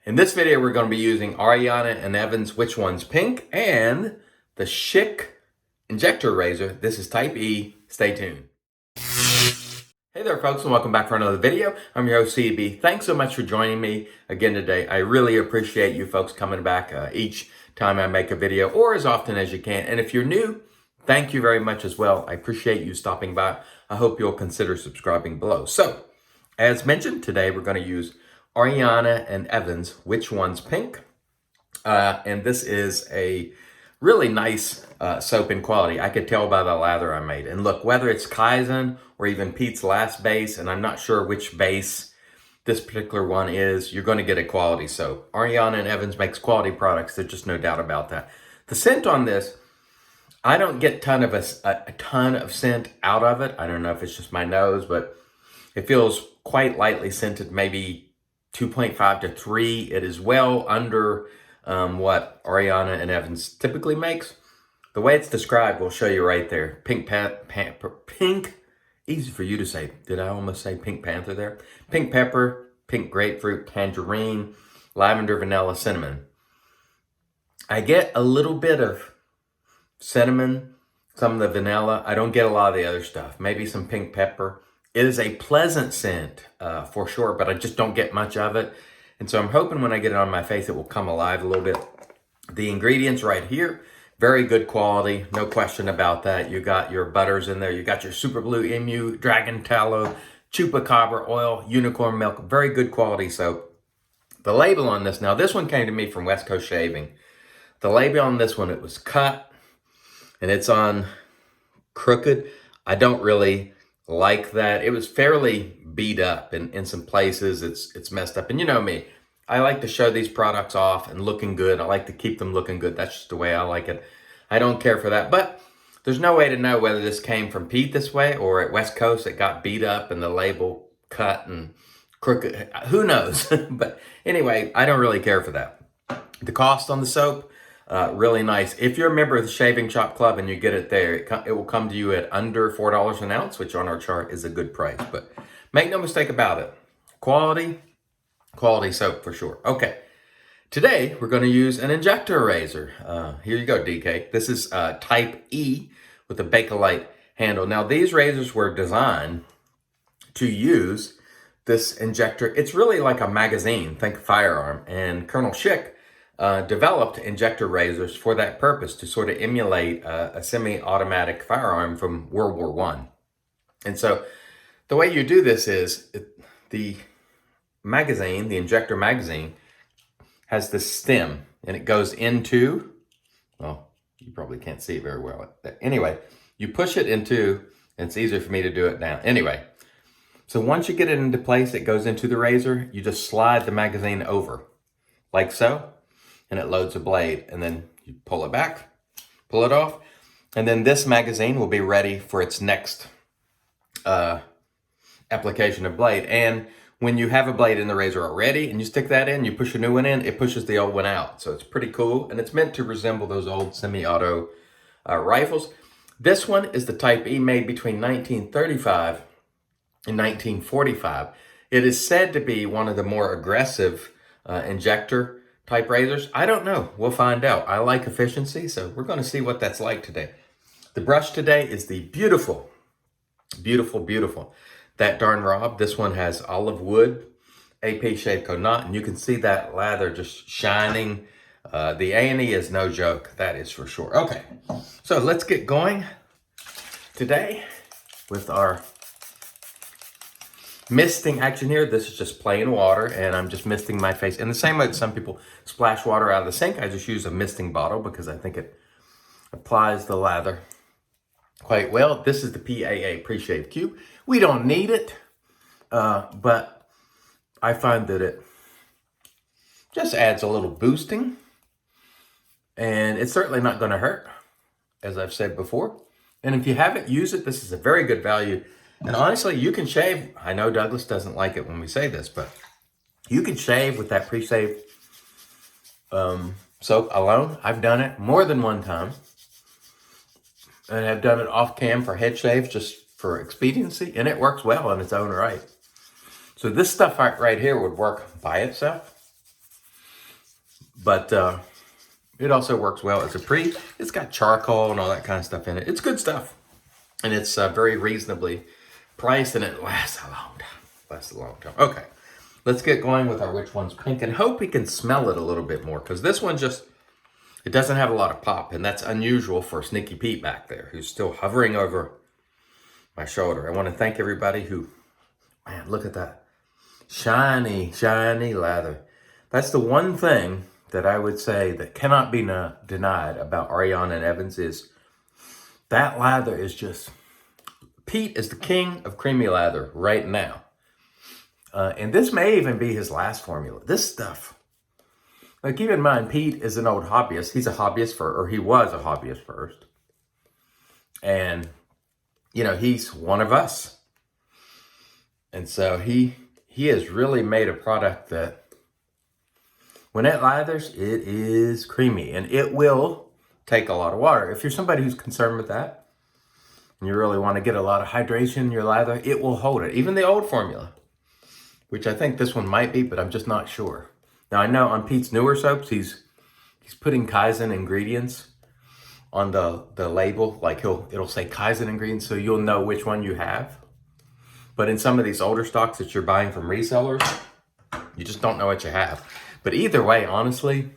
In this video, we're going to be using Ariana and Evans, Which One's Pink, and the Schick injector razor. This is Type E. Stay tuned. Hey there, folks, and welcome back for another video. I'm your host, CDB. Thanks so much for joining me again today. I really appreciate you folks coming back each time I make a video, or as often as you can. And if you're new, thank you very much as well. I appreciate you stopping by. I hope you'll consider subscribing below. So, as mentioned, today we're going to use Ariana and Evans, Which One's Pink? And this is a really nice soap in quality. I could tell by the lather I made. And look, whether it's Kaizen or even Pete's Last base, and I'm not sure which base this particular one is, you're going to get a quality soap. Ariana and Evans makes quality products. There's just no doubt about that. The scent on this, I don't get a ton of scent out of it. I don't know if it's just my nose, but it feels quite lightly scented, maybe 2.5 to 3. It is well under what Ariana and Evans typically makes. The way it's described, we'll show you right there. Pink, easy for you to say. Did I almost say Pink Panther there? Pink pepper, pink grapefruit, tangerine, lavender, vanilla, cinnamon. I get a little bit of cinnamon, some of the vanilla. I don't get a lot of the other stuff. Maybe some pink pepper. It is a pleasant scent for sure, but I just don't get much of it. And so I'm hoping when I get it on my face, it will come alive a little bit. The ingredients right here, very good quality, no question about that. You got your butters in there. You got your Super Blue Emu, Dragon Tallow, Chupacabra oil, unicorn milk, very good quality soap. The label on this, now this one came to me from West Coast Shaving. The label on this one, it was cut and it's on crooked. I don't really like that. It was fairly beat up in some places. It's messed up. And you know me, I like to show these products off and looking good. I like to keep them looking good. That's just the way I like it. I don't care for that. But there's no way to know whether this came from Pete this way or at West Coast it got beat up and the label cut and crooked. Who knows? But anyway, I don't really care for that. The cost on the soap, really nice. If you're a member of the Shaving Shop Club and you get it there, it will come to you at under $4 an ounce, which on our chart is a good price. But make no mistake about it. Quality soap for sure. Okay, today we're going to use an injector razor. Here you go, DK. This is Type E with a Bakelite handle. Now, these razors were designed to use this injector. It's really like a magazine, think firearm. And Colonel Schick developed injector razors for that purpose, to sort of emulate a semi-automatic firearm from World War I. And so the way you do this is the magazine, the injector magazine, has this stem and it goes into, well, you probably can't see it very well. Anyway, you push it into, and it's easier for me to do it now. Anyway, so once you get it into place, it goes into the razor. You just slide the magazine over like so, and it loads a blade, and then you pull it back, pull it off, and then this magazine will be ready for its next application of blade. And when you have a blade in the razor already and you stick that in, you push a new one in, it pushes the old one out. So it's pretty cool, and it's meant to resemble those old semi-auto rifles. This one is the Type E, made between 1935 and 1945. It is said to be one of the more aggressive injector type razors. I don't know. We'll find out. I like efficiency, so we're going to see what that's like today. The brush today is the beautiful, beautiful, beautiful That Darn Rob. This one has olive wood, APShaveco knot, and you can see that lather just shining. The A&E is no joke. That is for sure. Okay, so let's get going today with our misting action here. This is just plain water, and I'm just misting my face. In the same way that some people splash water out of the sink, I just use a misting bottle because I think it applies the lather quite well. This is the PAA Pre-Shave Cube. We don't need it, but I find that it just adds a little boosting, and it's certainly not going to hurt, as I've said before. And if you haven't used it, this is a very good value. And honestly, you can shave. I know Douglas doesn't like it when we say this, but you can shave with that pre-shave soap alone. I've done it more than one time. And I've done it off cam for head shaves just for expediency. And it works well in its own right. So this stuff right here would work by itself. but it also works well as a pre. It's got charcoal and all that kind of stuff in it. It's good stuff. And it's very reasonably priced, and it lasts a long time. Lasts a long time. Okay, let's get going with our which one's pink and hope we can smell it a little bit more, because this one just, it doesn't have a lot of pop, and that's unusual for Sneaky Pete back there, who's still hovering over my shoulder. I want to thank everybody who, man, look at that. Shiny, shiny lather. That's the one thing that I would say that cannot be denied about Ariana and Evans is that lather is just, Pete is the king of creamy lather right now. And this may even be his last formula. This stuff, now keep in mind, Pete is an old hobbyist. He's a hobbyist or he was a hobbyist first. And, you know, he's one of us. And so he has really made a product that when it lathers, it is creamy, and it will take a lot of water. If you're somebody who's concerned with that, and you really want to get a lot of hydration in your lather, it will hold it. Even the old formula, which I think this one might be, but I'm just not sure. Now I know on Pete's newer soaps, he's putting Kaizen ingredients on the label. Like it'll say Kaizen ingredients, so you'll know which one you have. But in some of these older stocks that you're buying from resellers, you just don't know what you have. But either way, honestly,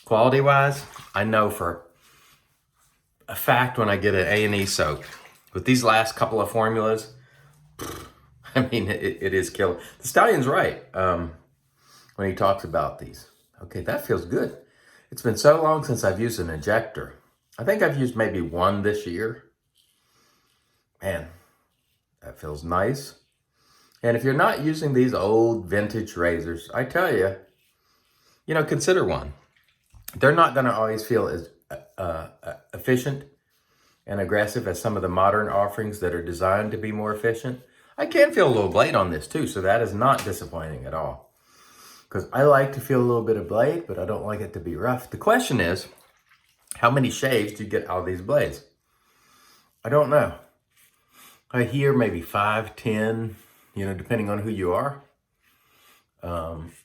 quality-wise, I know for a fact when I get an A&E soap, with these last couple of formulas, I mean, it is killer. The Stallion's right when he talks about these. Okay, that feels good. It's been so long since I've used an injector. I think I've used maybe one this year. Man, that feels nice. And if you're not using these old vintage razors, I tell you, you know, consider one. They're not going to always feel as efficient and aggressive as some of the modern offerings that are designed to be more efficient. I can feel a little blade on this too, so that is not disappointing at all. Because I like to feel a little bit of blade, but I don't like it to be rough. The question is, how many shaves do you get out of these blades? I don't know. I hear maybe 5, 10, you know, depending on who you are.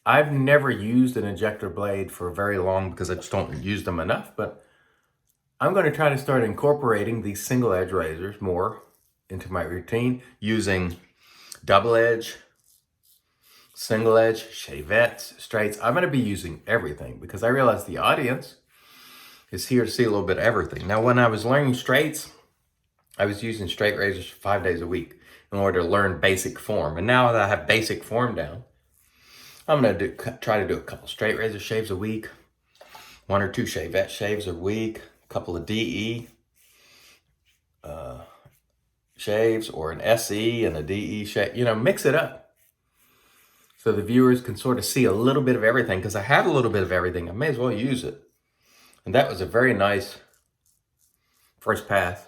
I've never used an injector blade for very long because I just don't use them enough, but I'm going to try to start incorporating these single edge razors more into my routine, using double edge, single edge, shavettes, straights. I'm going to be using everything because I realize the audience is here to see a little bit of everything. Now, when I was learning straights, I was using straight razors 5 days a week in order to learn basic form. And now that I have basic form down, I'm going to try to do a couple straight razor shaves a week, 1 or 2 shavette shaves a week, a couple of DE shaves, or an SE and a DE shave. You know, mix it up so the viewers can sort of see a little bit of everything, because I have a little bit of everything. I may as well use it. And that was a very nice first pass.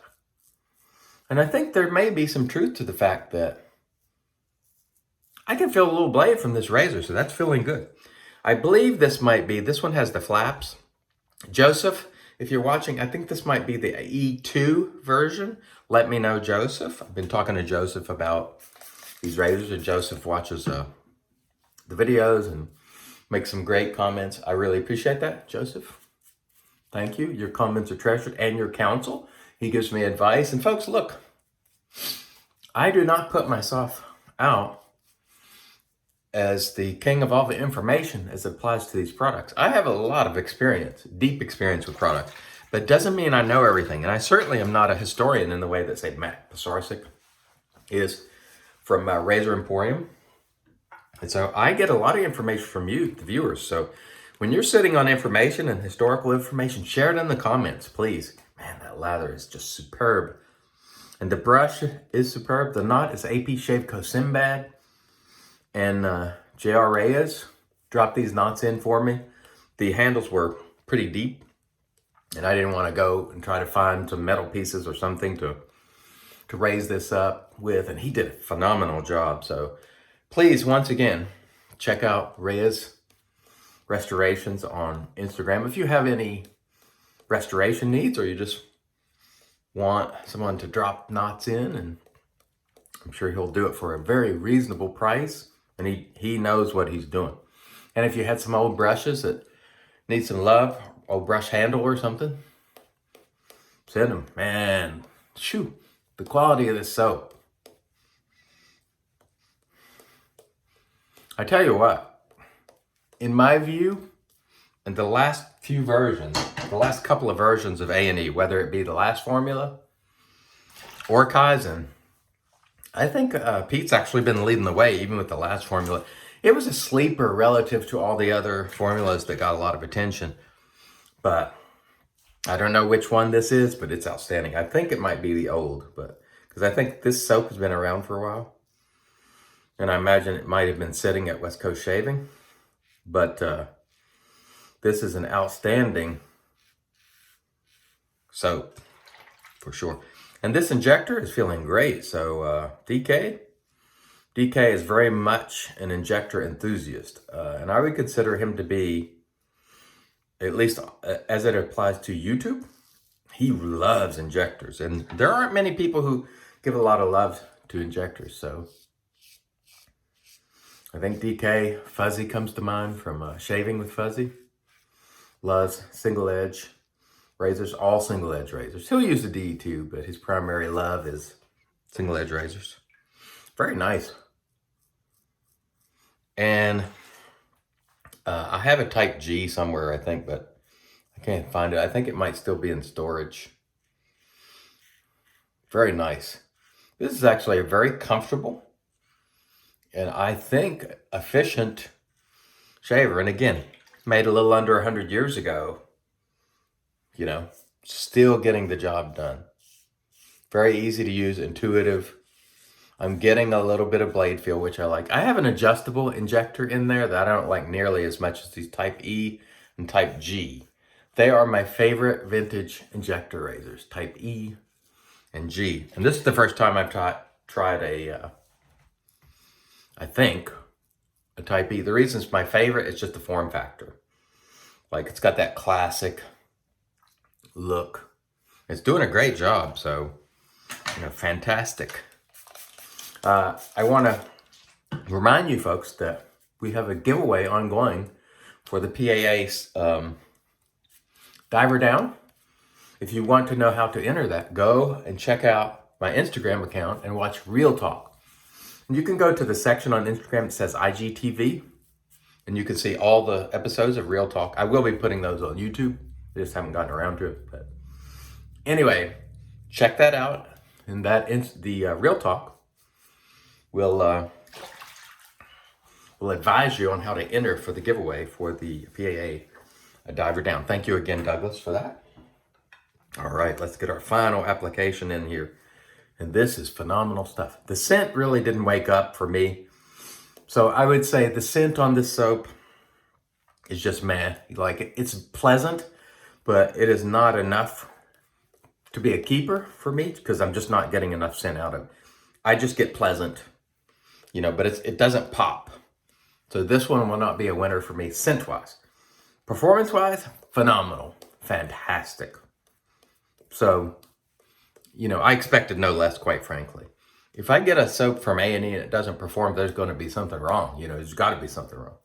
And I think there may be some truth to the fact that I can feel a little blade from this razor, so that's feeling good. I believe this one has the flaps. Joseph, if you're watching, I think this might be the E2 version. Let me know, Joseph. I've been talking to Joseph about these razors, and Joseph watches the videos and makes some great comments. I really appreciate that, Joseph. Thank you. Your comments are treasured, and your counsel. He gives me advice. And folks, look, I do not put myself out as the king of all the information as it applies to these products. I have a lot of experience, deep experience with products, but it doesn't mean I know everything. And I certainly am not a historian in the way that, say, Matt Pisarcik is from Razor Emporium. And so I get a lot of information from you, the viewers. So when you're sitting on information and historical information, share it in the comments, please. Man, that lather is just superb. And the brush is superb. The knot is APShaveco Sinbad. And J.R. Reyes dropped these knots in for me. The handles were pretty deep, and I didn't want to go and try to find some metal pieces or something to raise this up with, and he did a phenomenal job. So please, once again, check out Reyes Restorations on Instagram. If you have any restoration needs, or you just want someone to drop knots in, and I'm sure he'll do it for a very reasonable price. And he knows what he's doing. And if you had some old brushes that Need some love, or brush handle or something? Send them. Man, shoo, the quality of this soap. I tell you what, in my view, in the last few versions, the last couple of versions of A&E, whether it be the last formula or Kaizen, I think Pete's actually been leading the way, even with the last formula. It was a sleeper relative to all the other formulas that got a lot of attention. But I don't know which one this is, but it's outstanding. I think it might be the old, but because I think this soap has been around for a while. And I imagine it might have been sitting at West Coast Shaving. But this is an outstanding soap, for sure. And this injector is feeling great. So DK is very much an injector enthusiast. And I would consider him to be, at least as it applies to YouTube, he loves injectors. And there aren't many people who give a lot of love to injectors. So I think DK, Fuzzy comes to mind from Shaving with Fuzzy. Loves single edge razors, all single edge razors. He'll use the DE too, but his primary love is single edge razors. Very nice. And I have a Type G somewhere, I think, but I can't find it. I think it might still be in storage. Very nice. This is actually a very comfortable and I think efficient shaver. And again, made a little under 100 years ago, you know, still getting the job done. Very easy to use, intuitive. I'm getting a little bit of blade feel, which I like. I have an adjustable injector in there that I don't like nearly as much as these Type E and Type G. They are my favorite vintage injector razors, Type E and G. And this is the first time I've tried a, I think, a Type E. The reason it's my favorite is just the form factor. Like, it's got that classic look. It's doing a great job, so, you know, fantastic. I want to remind you folks that we have a giveaway ongoing for the PAA Diver Down. If you want to know how to enter that, go and check out my Instagram account and watch Real Talk. And you can go to the section on Instagram that says IGTV, and you can see all the episodes of Real Talk. I will be putting those on YouTube. I just haven't gotten around to it. But anyway, check that out. And that the Real Talk will advise you on how to enter for the giveaway for the PAA Diver Down. Thank you again, Douglas, for that. All right, let's get our final application in here. And this is phenomenal stuff. The scent really didn't wake up for me. So I would say the scent on this soap is just meh. Like, it's pleasant, but it is not enough to be a keeper for me because I'm just not getting enough scent out of it. I just get pleasant, you know, but it doesn't pop. So this one will not be a winner for me scent-wise. Performance-wise, phenomenal, fantastic. So, you know, I expected no less, quite frankly. If I get a soap from A&E and it doesn't perform, there's going to be something wrong. You know, there's got to be something wrong.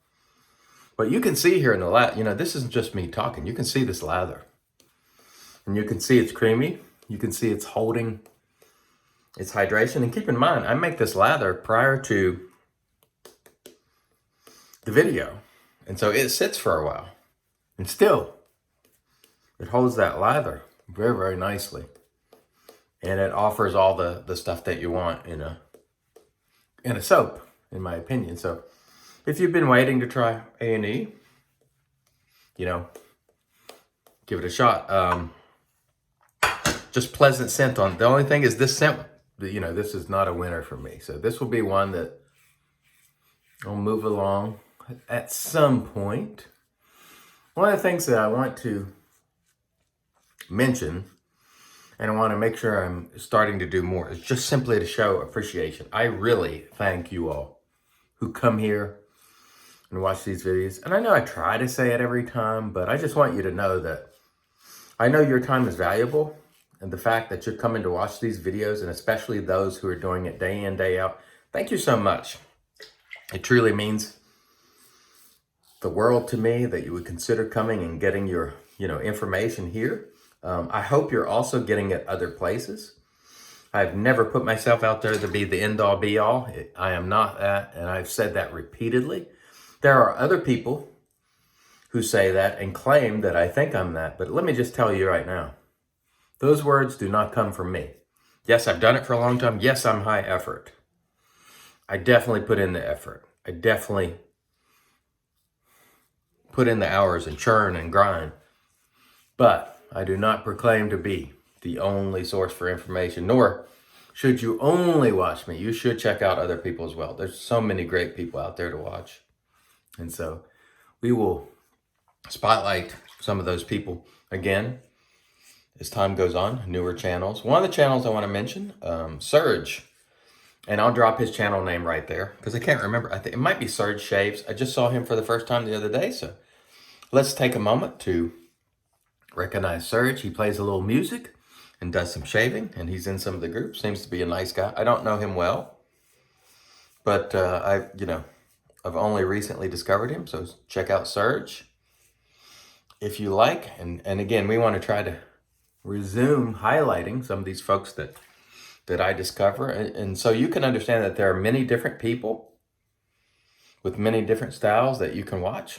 But you can see here in the lather, you know, this isn't just me talking. You can see this lather. And you can see it's creamy. You can see it's holding its hydration. And keep in mind, I make this lather prior to the video. And so it sits for a while. And still, it holds that lather very, very nicely. And it offers all the stuff that you want in a soap, in my opinion. So if you've been waiting to try A&E, you know, give it a shot. Just pleasant scent on. The only thing is this scent, you know, this is not a winner for me. So this will be one that I'll move along at some point. One of the things that I want to mention, and I want to make sure I'm starting to do more, is just simply to show appreciation. I really thank you all who come here and watch these videos. And I know I try to say it every time, but I just want you to know that I know your time is valuable. And the fact that you're coming to watch these videos, and especially those who are doing it day in, day out, thank you so much. It truly means the world to me that you would consider coming and getting your, information here. I hope you're also getting it other places. I've never put myself out there to be the end-all be-all. I am not that, and I've said that repeatedly. There are other people who say that and claim that I think I'm that, but let me just tell you right now, those words do not come from me. Yes, I've done it for a long time. Yes, I'm high effort. I definitely put in the effort. I definitely put in the hours and churn and grind. But I do not proclaim to be the only source for information, nor should you only watch me. You should check out other people as well. There's so many great people out there to watch. And so we will spotlight some of those people again as time goes on, newer channels. One of the channels I want to mention, Surge. And I'll drop his channel name right there because I can't remember. I think it might be Surge Shaves. I just saw him for the first time the other day. So let's take a moment to recognize Surge. He plays a little music and does some shaving, and he's in some of the groups. Seems to be a nice guy. I don't know him well, but I've only recently discovered him. So check out Surge if you like. And again, we want to try to resume highlighting some of these folks that I discover. And so you can understand that there are many different people with many different styles that you can watch.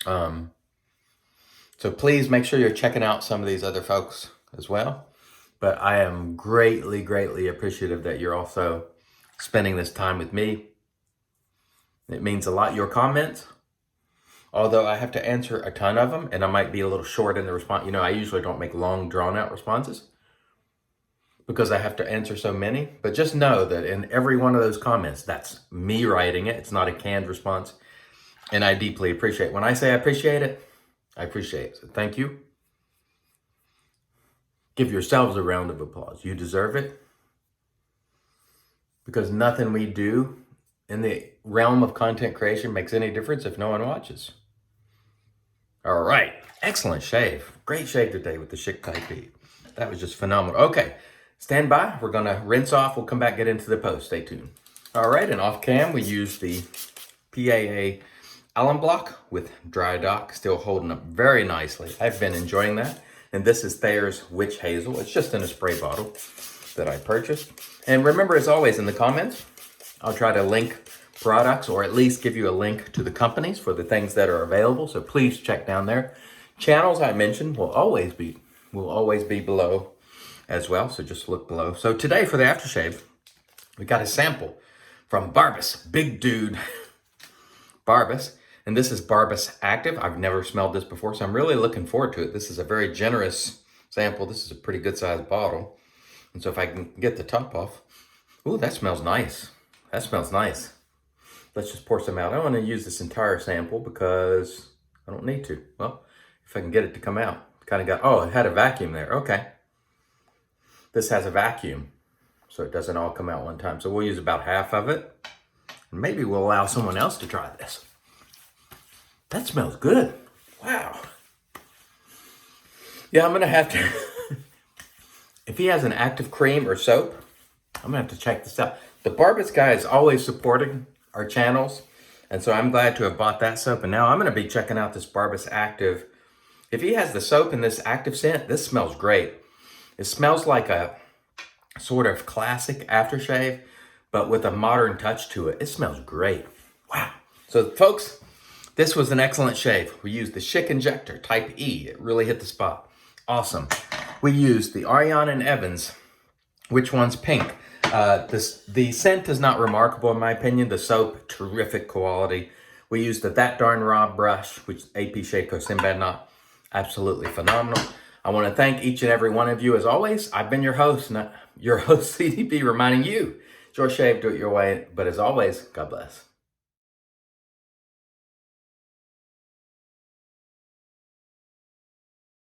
So please make sure you're checking out some of these other folks as well. But I am greatly, greatly appreciative that you're also spending this time with me. It means a lot. Your comments, although I have to answer a ton of them and I might be a little short in the response. I usually don't make long, drawn out responses because I have to answer so many. But just know that in every one of those comments, that's me writing it. It's not a canned response. And I deeply appreciate it. When I say I appreciate it, I appreciate it. So thank you. Give yourselves a round of applause. You deserve it. Because nothing we do in the realm of content creation makes any difference if no one watches. All right. Excellent shave. Great shave today with the Schick Type E. That was just phenomenal. Okay. Stand by. We're going to rinse off. We'll come back, get into the post. Stay tuned. All right. And off cam, we use the PAA Allen block with dry dock, still holding up very nicely. I've been enjoying that. And this is Thayer's Witch Hazel. It's just in a spray bottle that I purchased. And remember, as always, in the comments, I'll try to link products or at least give you a link to the companies for the things that are available. So please check down there. Channels I mentioned will always be below as well. So just look below. So today for the aftershave, we got a sample from Barbus, big dude, Barbus. And this is Barbus Active. I've never smelled this before, so I'm really looking forward to it. This is a very generous sample. This is a pretty good sized bottle. And so if I can get the top off, ooh, that smells nice. That smells nice. Let's just pour some out. I don't want to use this entire sample because I don't need to. Well, if I can get it to come out. Kind of got, oh, it had a vacuum there. Okay. This has a vacuum, so it doesn't all come out one time. So we'll use about half of it. And maybe we'll allow someone else to try this. That smells good. Wow. Yeah, I'm going to have to, if he has an active cream or soap, I'm going to have to check this out. The Barbus guy is always supporting our channels, and so I'm glad to have bought that soap. And now I'm going to be checking out this Barbus Active. If he has the soap and this active scent, this smells great. It smells like a sort of classic aftershave, but with a modern touch to it. It smells great. Wow. So folks, this was an excellent shave. We used the Schick injector Type E. It really hit the spot. Awesome. We used the Ariana and Evans. Which one's pink? The scent is not remarkable in my opinion. The soap, terrific quality. We used the That Darn Raw brush, which APShaveco Sinbad knot. Absolutely phenomenal. I want to thank each and every one of you as always. I've been your host, CDB, reminding you, it's your shave, do it your way. But as always, God bless.